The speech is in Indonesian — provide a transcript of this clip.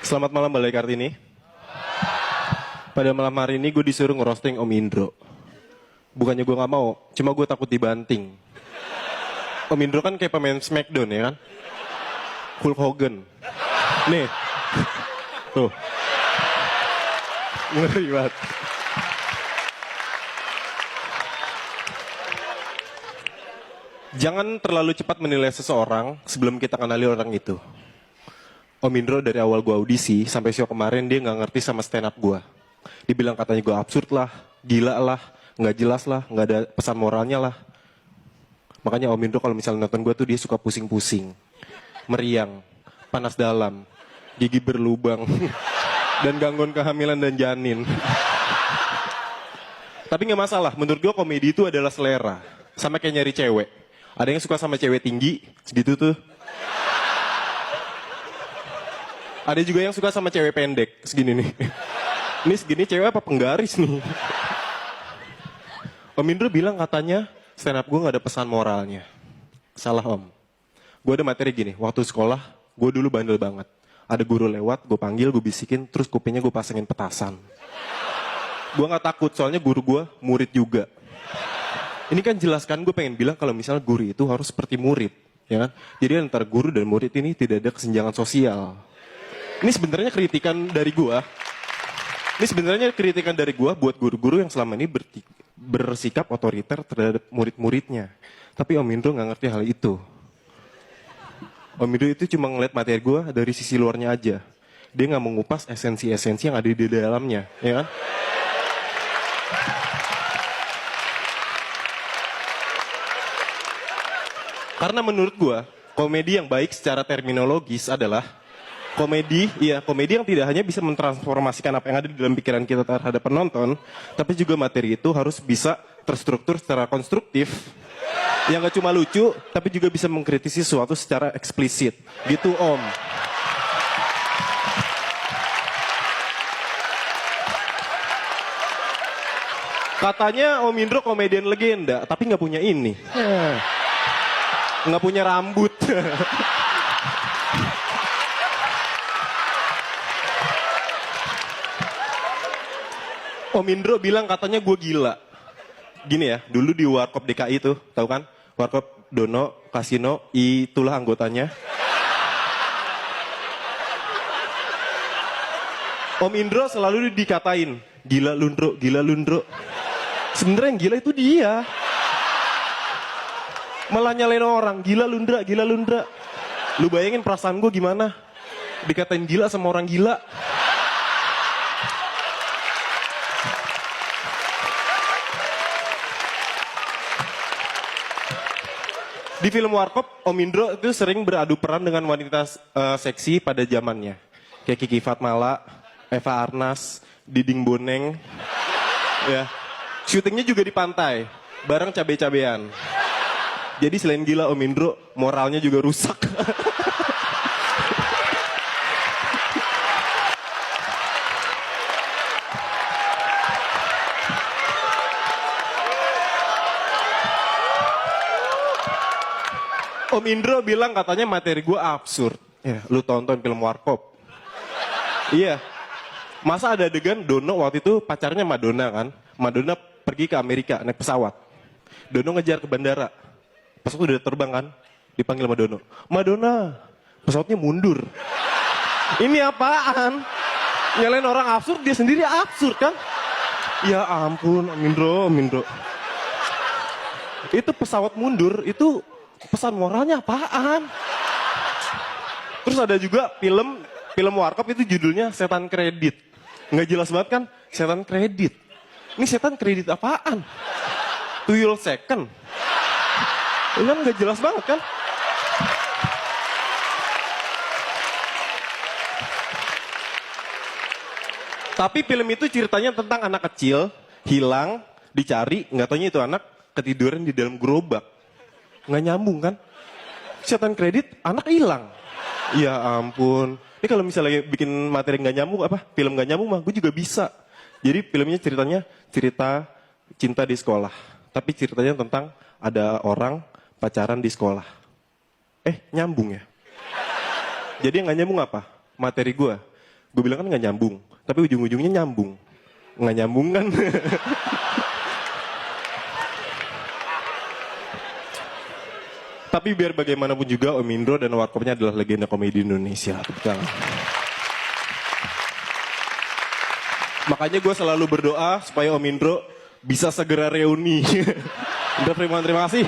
Selamat malam Balai Kartini. Pada malam hari ini gue disuruh ngerosting Om Indro. Bukannya gue gak mau, cuma gue takut dibanting. Om Indro kan kayak pemain Smackdown ya kan? Hulk Hogan. Nih. Tuh. Ngeri banget. Jangan terlalu cepat menilai seseorang sebelum kita kenali orang itu. Om Indro dari awal gue audisi sampai show kemarin dia nggak ngerti sama stand up gue. Dibilang katanya gue absurd lah, gila lah, nggak jelas lah, nggak ada pesan moralnya lah. Makanya Om Indro kalau misalnya nonton gue tuh dia suka pusing-pusing, meriang, panas dalam, gigi berlubang, dan gangguan kehamilan dan janin. Tapi nggak masalah, menurut gue komedi itu adalah selera, sama kayak nyari cewek. Ada yang suka sama cewek tinggi, segitu tuh. Ada juga yang suka sama cewek pendek, segini nih. Ini segini cewek apa penggaris nih? Om Indro bilang katanya stand up gue gak ada pesan moralnya. Salah Om. Gue ada materi gini, waktu sekolah gue dulu bandel banget. Ada guru lewat, gue panggil, gue bisikin, terus kupingnya gue pasangin petasan. Gue gak takut, soalnya guru gue murid juga. Ini kan jelaskan gue pengen bilang kalau misalnya guru itu harus seperti murid. Ya kan? Jadi antara guru dan murid ini tidak ada kesenjangan sosial. Ini sebenarnya kritikan dari gua. Ini sebenarnya kritikan dari gua buat guru-guru yang selama ini bersikap otoriter terhadap murid-muridnya. Tapi Om Indro nggak ngerti hal itu. Om Indro itu cuma ngeliat materi gua dari sisi luarnya aja. Dia nggak mengupas esensi-esensi yang ada di dalamnya, ya kan? Karena menurut gua, komedi yang baik secara terminologis adalah komedi yang tidak hanya bisa mentransformasikan apa yang ada di dalam pikiran kita terhadap penonton, tapi juga materi itu harus bisa terstruktur secara konstruktif, yang gak cuma lucu, tapi juga bisa mengkritisi sesuatu secara eksplisit. Gitu Om. Katanya Om Indro komedian legenda, tapi gak punya ini. Nggak punya rambut. Om Indro bilang katanya gue gila. Gini ya, dulu di Warkop DKI tuh, tahu kan? Warkop Dono, Kasino, itulah anggotanya. Om Indro selalu dikatain, gila lundro, gila lundro. Sebenarnya yang gila itu dia. Malah nyalain orang, gila lundra, gila lundra. Lu bayangin perasaan gue gimana? Dikatain gila sama orang gila. Di film Warkop, Om Indro itu sering beradu peran dengan wanita seksi pada zamannya. Kayak Kiki Fatmala, Eva Arnas, Diding Boneng. Ya. Syutingnya juga di pantai, bareng cabe-cabean. Jadi selain gila Om Indro, moralnya juga rusak. Om Indro bilang katanya materi gue absurd. Ya, lu tonton film Warkop. Iya. Masa ada adegan Dono waktu itu pacarnya Madonna kan. Madonna pergi ke Amerika naik pesawat. Dono ngejar ke bandara. Pesawat udah terbang kan, dipanggil Madonna. Madonna, pesawatnya mundur. Ini apaan? Nyalain orang absurd, dia sendiri absurd kan? Ya ampun, Om Indro. Itu pesawat mundur, itu pesan moralnya apaan? Terus ada juga film Warkop itu judulnya Setan Kredit. Nggak jelas banget kan? Setan Kredit. Ini setan kredit apaan? Tuyul second. Ini kan gak jelas banget kan? Tapi film itu ceritanya tentang anak kecil, hilang, dicari, nggak taunya itu anak ketiduran di dalam gerobak. Nggak nyambung kan? Setan kredit, anak hilang. Ya ampun. Ini kalau misalnya bikin materi nggak nyambung, film nggak nyambung mah, gue juga bisa. Jadi filmnya cerita cinta di sekolah. Tapi ceritanya tentang ada orang pacaran di sekolah. Nyambung ya. Jadi yang gak nyambung apa? Materi gue. Gue bilang kan nggak nyambung, tapi ujung-ujungnya nyambung. Nggak nyambung kan? Tapi biar bagaimanapun juga Om Indro dan Warkopnya adalah legenda komedi Indonesia. Betul. Makanya gue selalu berdoa supaya Om Indro bisa segera reuni. Udah terima kasih.